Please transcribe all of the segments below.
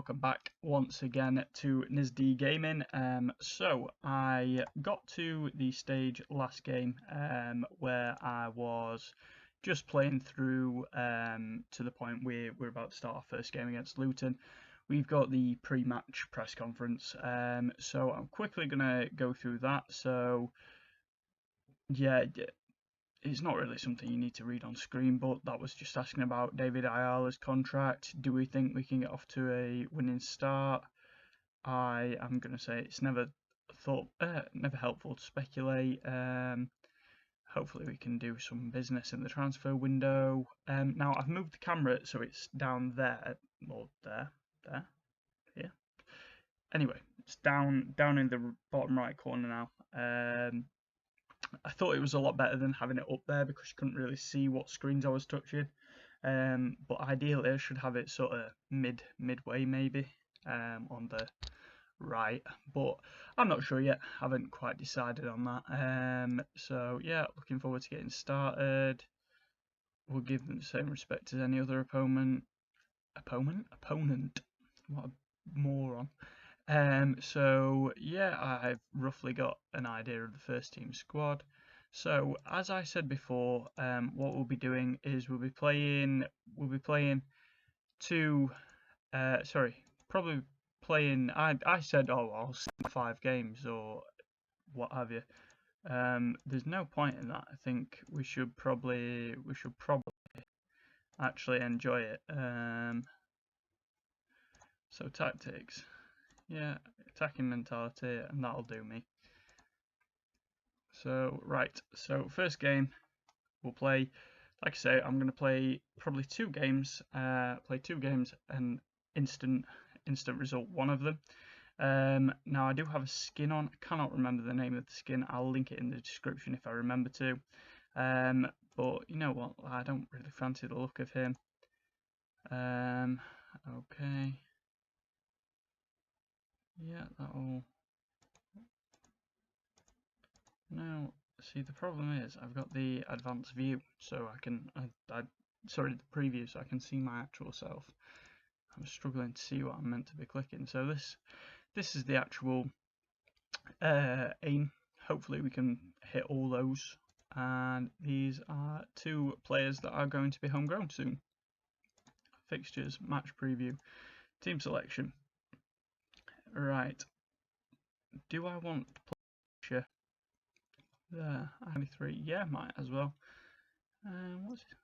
welcome back once again to NISD Gaming. So I got to the stage last game where I was just playing through to the point where we're about to start our first game against Luton. We've got the pre-match press conference, so I'm quickly going to go through that. So yeah, it's not really something you need to read on screen, but that was just asking about David Ayala's contract. Do we think we can get off to a winning start? I am going to say it's never helpful to speculate. Hopefully we can do some business in the transfer window. Now I've moved the camera so it's down there, or there, here. Anyway, it's down in the bottom right corner now. I thought it was a lot better than having it up there because you couldn't really see what screens I was touching. But ideally I should have it sort of midway maybe on the right. But I'm not sure yet. Haven't quite decided on that. So yeah, looking forward to getting started. We'll give them the same respect as any other opponent. What a moron. So yeah, I've roughly got an idea of the first team squad. So as I said before, what we'll be doing is we'll be playing probably playing. I said, oh, I'll see 5 games or what have you. There's no point in that. I think we should probably actually enjoy it. So tactics. Yeah, attacking mentality, and that'll do me. So, right, so first game, we'll play, like I say, I'm going to play probably 2 games, and instant result, one of them. Now, I do have a skin on, I cannot remember the name of the skin, I'll link it in the description if I remember to. But, you know what, I don't really fancy the look of him. Okay. Yeah, that'll. Now, see, the problem is I've got the advanced view, so I can. Sorry, the preview, so I can see my actual self. I'm struggling to see what I'm meant to be clicking. So this is the actual aim. Hopefully, we can hit all those. And these are 2 players that are going to be homegrown soon. Fixtures, match preview, team selection. Right, do I want to play there? 93, yeah, might as well. What's it?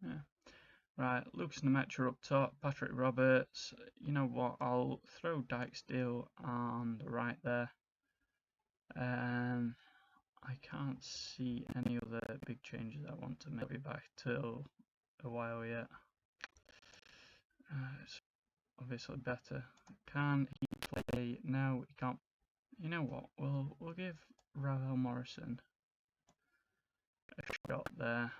Yeah. Right, Lucas Nemetra up top, Patrick Roberts. You know what? I'll throw Dijksteel on the right there. I can't see any other big changes I want to make. I'll be back till a while yet. It's obviously better. Can he play? No, he can't. You know what? We'll give Ravel Morrison a shot there.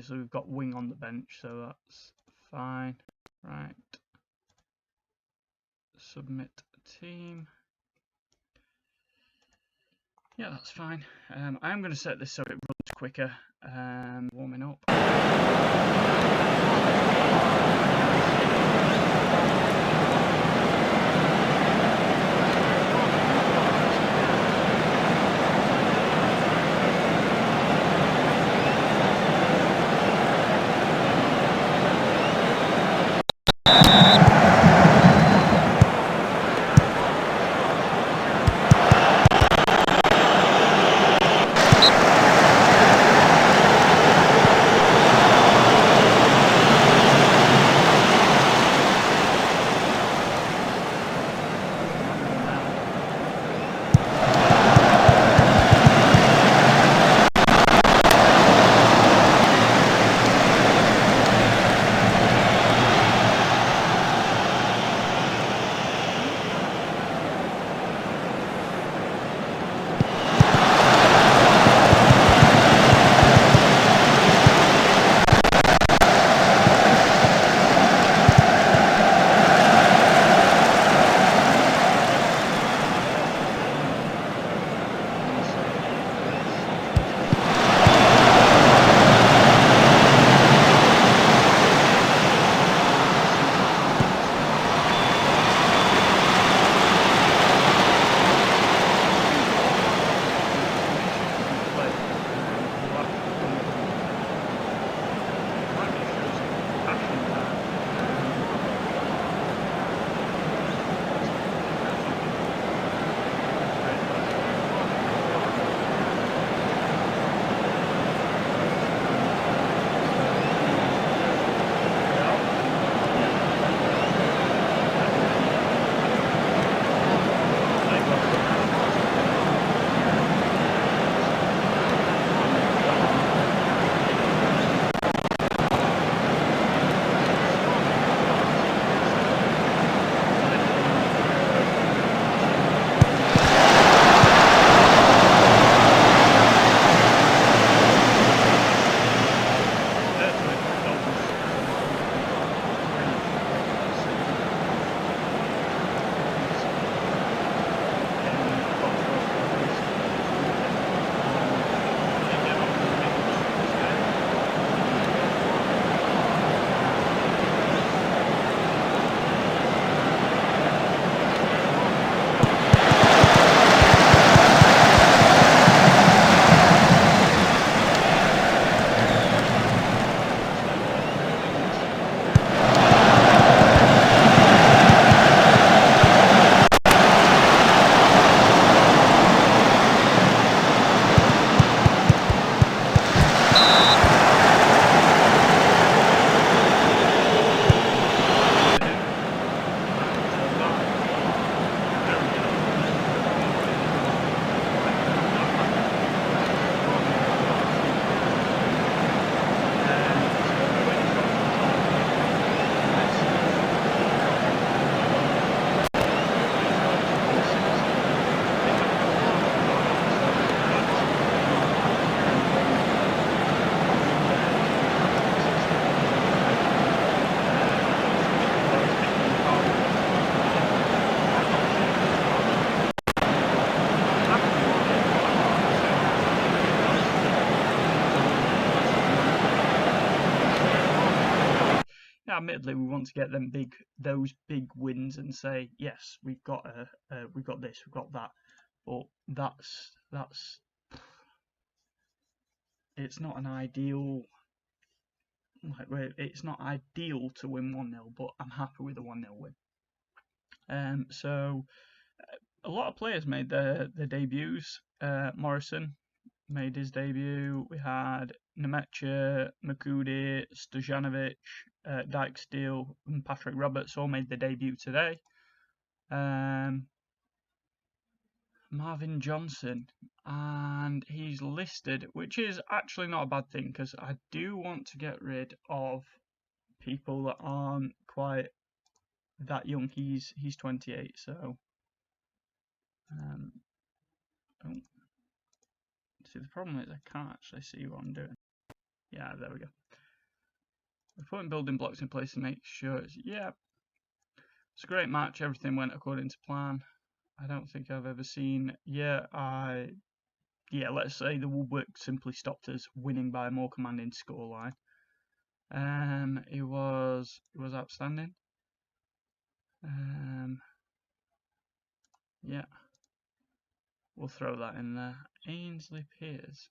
So we've got Wing on the bench, so that's fine. Right. Submit team. Yeah, that's fine. I'm going to set this so it runs quicker. Warming up. Now, admittedly, we want to get those big wins and say, yes, we've got this, we've got that. But that's it's not an ideal. Like, it's not ideal to win 1-0, but I'm happy with a 1-0 win. So a lot of players made their debuts. Morrison made his debut. We had Nemecha, Makudi, Stojanovic, Dijksteel, and Patrick Roberts all made their debut today. Marvin Johnson, and he's listed, which is actually not a bad thing because I do want to get rid of people that aren't quite that young. He's 28, so oh. See, the problem is I can't actually see what I'm doing. Yeah, there we go. We're putting building blocks in place to make sure it's it's a great match. Everything went according to plan. I don't think I've ever seen. Let's say the woodwork simply stopped us winning by a more commanding scoreline. It was outstanding. Yeah, we'll throw that in there. Ainsley Pearce.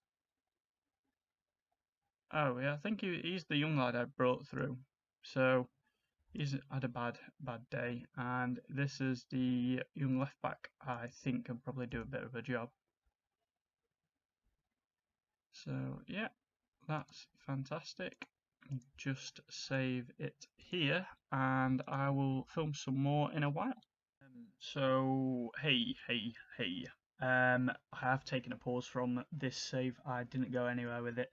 Oh yeah, I think he's the young lad I brought through. So he's had a bad day, and this is the young left back. I think can probably do a bit of a job. So yeah, that's fantastic. Just save it here, and I will film some more in a while. So hey, I have taken a pause from this save. I didn't go anywhere with it.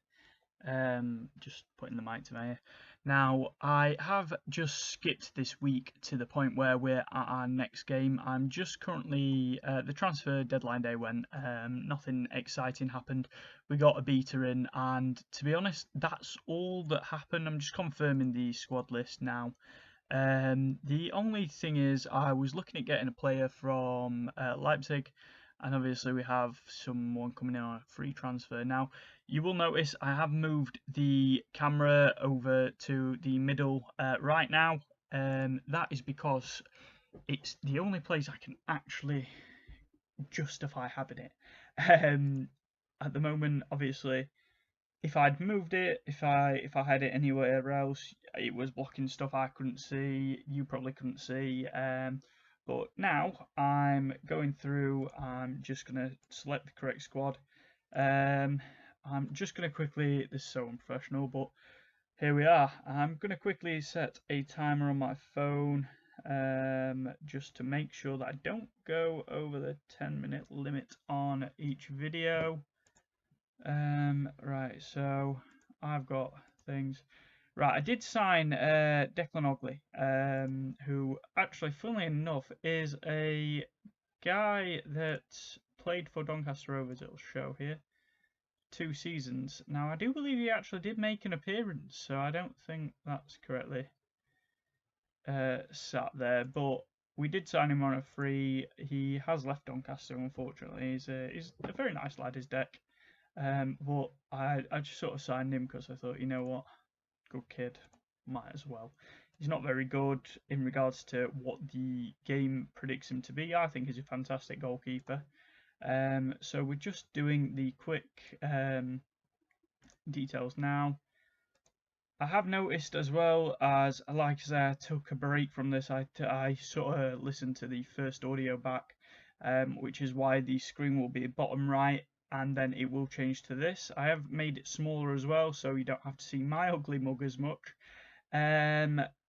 Just putting the mic to my ear. Now, I have just skipped this week to the point where we're at our next game. I'm just currently, the transfer deadline day went, nothing exciting happened. We got a beta in, and to be honest, that's all that happened. I'm just confirming the squad list now. The only thing is, I was looking at getting a player from Leipzig, and obviously we have someone coming in on a free transfer. Now, you will notice I have moved the camera over to the middle right now. That is because it's the only place I can actually justify having it. At the moment, obviously, if I'd moved it, if I had it anywhere else, it was blocking stuff I couldn't see, you probably couldn't see. But now I'm going through, I'm just going to select the correct squad. I'm just going to quickly, this is so unprofessional, but here we are. I'm going to quickly set a timer on my phone just to make sure that I don't go over the 10-minute limit on each video. Right, so I've got things. Right, I did sign Declan Ogley, who actually, funnily enough, is a guy that played for Doncaster Rovers. It'll show here. 2 seasons. Now, I do believe he actually did make an appearance, so I don't think that's correctly sat there. But we did sign him on a free. He has left Doncaster, unfortunately. He's a very nice lad, his Deck. But I just sort of signed him because I thought, you know what, good kid, might as well. He's not very good in regards to what the game predicts him to be. I think he's a fantastic goalkeeper. So we're just doing the quick details now. I have noticed as well as, like I said, I took a break from this. I sort of listened to the first audio back, which is why the screen will be bottom right, and then it will change to this. I have made it smaller as well, so you don't have to see my ugly mug as much.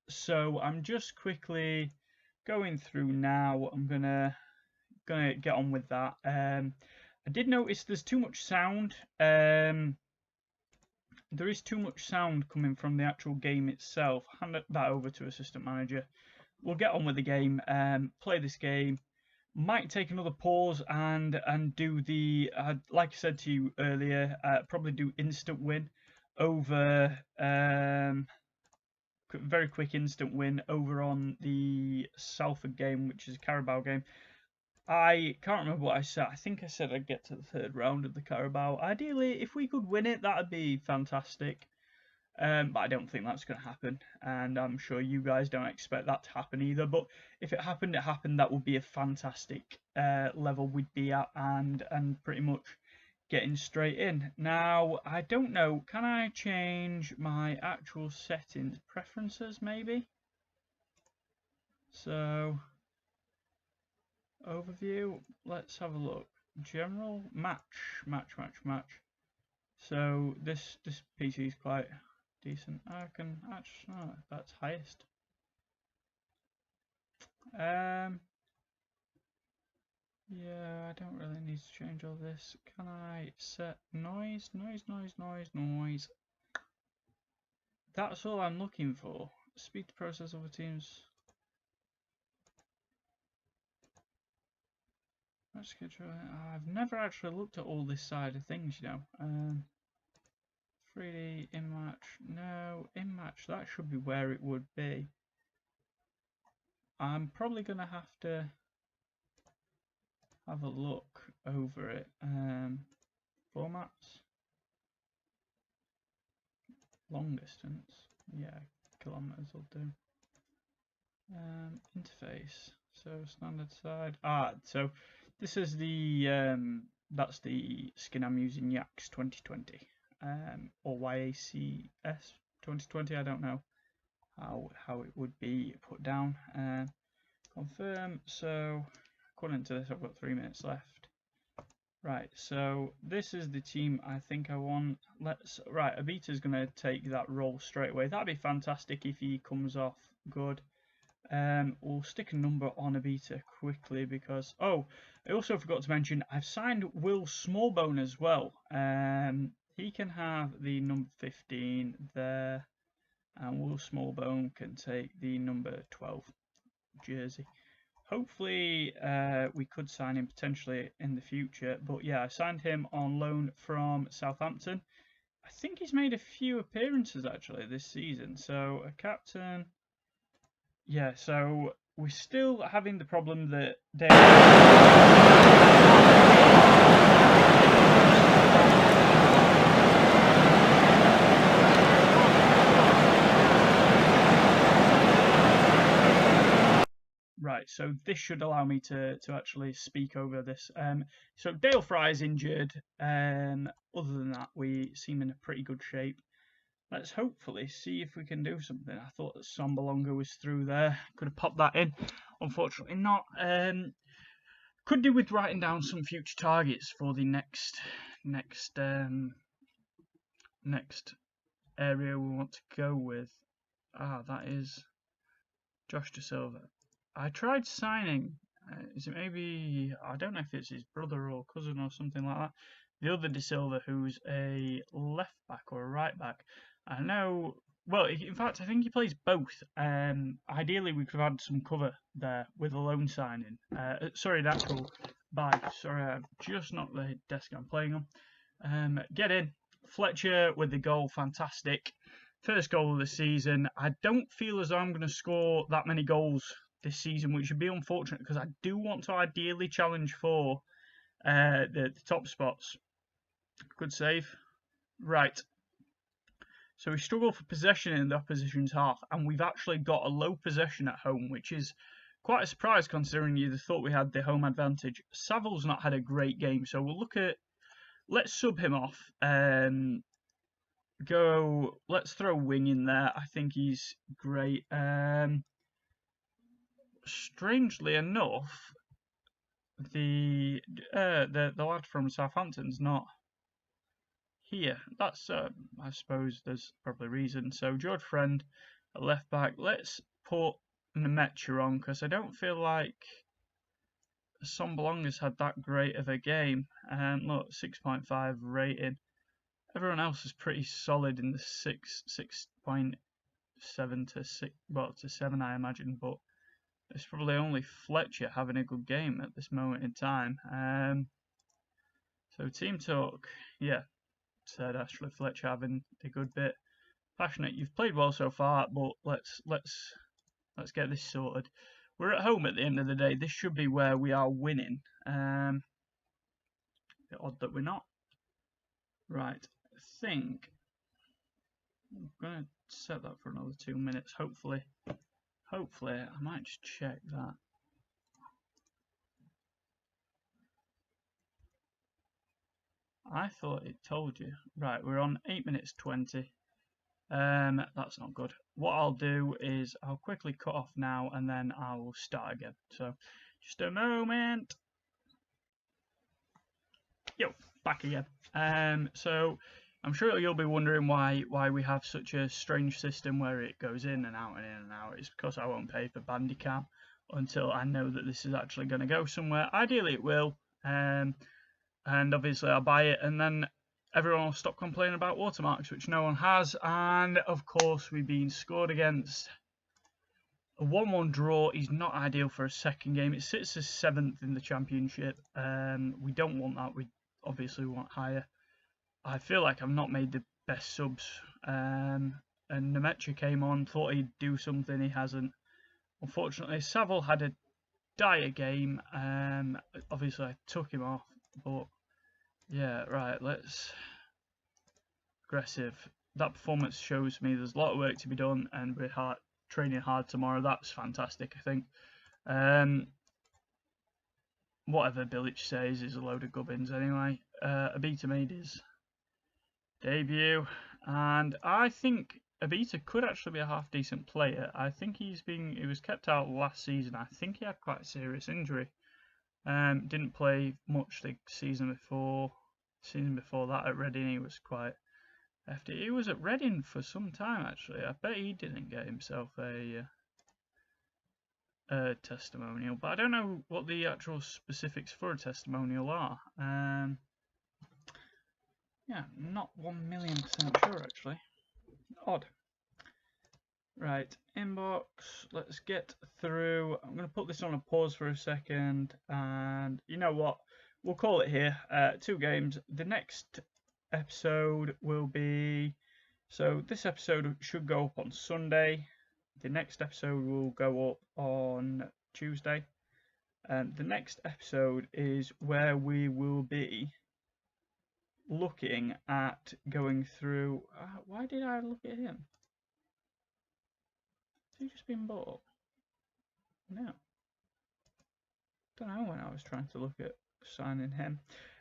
So I'm just quickly going through now. I'm gonna get on with that. I did notice there's too much sound. There is too much sound coming from the actual game itself. Hand that over to assistant manager. We'll get on with the game. Play this game. Might take another pause and do the like I said to you earlier. Probably do instant win over very quick instant win over on the Salford game, which is a Carabao game. I can't remember what I said. I think I said I'd get to the 3rd round of the Carabao. Ideally, if we could win it, that'd be fantastic. But I don't think that's going to happen, and I'm sure you guys don't expect that to happen either. But if it happened, it happened. That would be a fantastic level we'd be at, and pretty much getting straight in. Now, I don't know, can I change my actual settings? Preferences, maybe? So, overview, let's have a look. General, match. So, this PC is quite decent. I can actually, oh, that's highest. Yeah, I don't really need to change all this. Can I set noise? That's all I'm looking for. Speed to process over Teams. I've never actually looked at all this side of things, you know. 3D in-match. No, in-match. That should be where it would be. I'm probably going to have to have a look over it. Formats. Long distance. Yeah, kilometers will do. Interface. So standard side. So this is the that's the skin I'm using, Yax 2020. Or YACS 2020. I don't know how it would be put down. Confirm. So according to this, I've got 3 minutes left. Right, so this is the team I think I want. Right, Abita's gonna take that role straight away. That'd be fantastic if he comes off good. We'll stick a number on Abita quickly because I also forgot to mention I've signed Will Smallbone as well. He can have the number 15 there, and Will Smallbone can take the number 12 jersey. Hopefully we could sign him potentially in the future, but yeah, I signed him on loan from Southampton. I think he's made a few appearances actually this season, so a captain. Yeah, so we're still having the problem that Right, so this should allow me to actually speak over this. So Dale Fry's injured. Other than that, we seem in a pretty good shape. Let's hopefully see if we can do something. I thought that Sambalonga was through there. Could have popped that in. Unfortunately not. Could do with writing down some future targets for the next area we want to go with. That is Josh De Silva. I tried signing. Is it maybe, I don't know if it's his brother or cousin or something like that. The other De Silva, who's a left back or a right back. I know. Well, in fact, I think he plays both. Ideally, we could have had some cover there with a loan signing. Sorry, that's cool. Bye. Sorry, I've just knocked the desk I'm playing on. Get in. Fletcher with the goal, fantastic. First goal of the season. I don't feel as though I'm going to score that many goals this season, which would be unfortunate because I do want to ideally challenge for the top spots. Good save. Right. So we struggle for possession in the opposition's half, and we've actually got a low possession at home, which is quite a surprise considering you'd thought we had the home advantage. Saville's not had a great game, so we'll look at. Let's sub him off. Let's throw Wing in there. I think he's great. Strangely enough, the lad from Southampton's not here. That's I suppose there's probably a reason. So George Friend at left back. Let's put Nemecha on because I don't feel like Sambalonga's had that great of a game. Look, 6.5 rating. Everyone else is pretty solid in the 6.7 to 6, well, to 7, I imagine, but it's probably only Fletcher having a good game at this moment in time. So team talk, yeah, said Ashley Fletcher having a good bit. Passionate, you've played well so far, but let's get this sorted. We're at home at the end of the day. This should be where we are winning. A bit odd that we're not. Right, I think I'm going to set that for another 2 minutes, hopefully. Hopefully, I might just check that. I thought it told you. Right, we're on 8 minutes 20. That's not good. What I'll do is I'll quickly cut off now and then I will start again. So, just a moment. Yo, back again. So I'm sure you'll be wondering why we have such a strange system where it goes in and out and in and out. It's because I won't pay for Bandicam until I know that this is actually going to go somewhere. Ideally it will, and obviously I'll buy it and then everyone will stop complaining about watermarks, which no one has. And of course we've been scored against. A 1-1 draw is not ideal for a second game. It sits as 7th in the championship. We don't want that. We obviously want higher. I feel like I've not made the best subs. And Nemetra came on, thought he'd do something, he hasn't. Unfortunately, Saville had a dire game. Obviously, I took him off, but yeah, right. Let's aggressive. That performance shows me there's a lot of work to be done, and we're training hard tomorrow. That's fantastic, I think. Whatever Bilic says is a load of gubbins anyway. Abita made his debut, and I think Abita could actually be a half decent player. I think he was kept out last season. I think he had quite a serious injury. Didn't play much the season before. Season before that at Reading he was quite hefty. He was at Reading for some time actually. I bet he didn't get himself a testimonial, but I don't know what the actual specifics for a testimonial are. Yeah, not 1,000,000% sure actually. Odd. Right, inbox. Let's get through. I'm going to put this on a pause for a second, and you know what? We'll call it here. 2 games. The next episode will be. So this episode should go up on Sunday. The next episode will go up on Tuesday. And the next episode is where we will be looking at going through. Why did I look at him? Has he just been bought? No. Don't know when I was trying to look at signing him.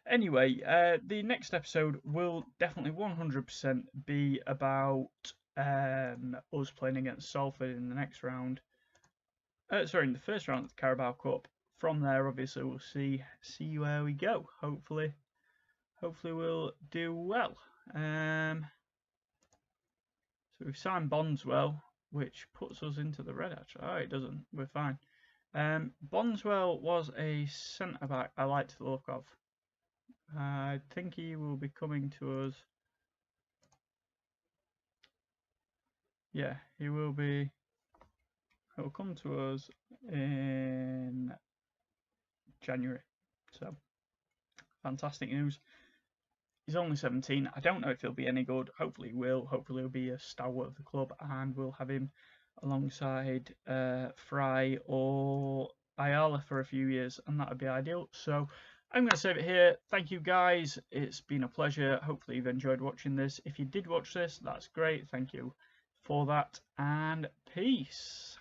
Anyway, the next episode will definitely 100% be about us playing against Salford in the next round. Sorry, in the first round of the Carabao Cup. From there, obviously, we'll see where we go. Hopefully we'll do well. So we've signed Bondswell, which puts us into the red. Actually, oh, it doesn't. We're fine. Bondswell was a centre back I liked the look of. I think he will be coming to us. Yeah, he will be. He'll come to us in January. So, fantastic news. He's only 17. I don't know if he'll be any good. Hopefully he will. Hopefully he'll be a stalwart of the club, and we'll have him alongside Fry or Ayala for a few years, and that would be ideal. So I'm going to save it here. Thank you guys. It's been a pleasure. Hopefully you've enjoyed watching this. If you did watch this, that's great. Thank you for that, and peace.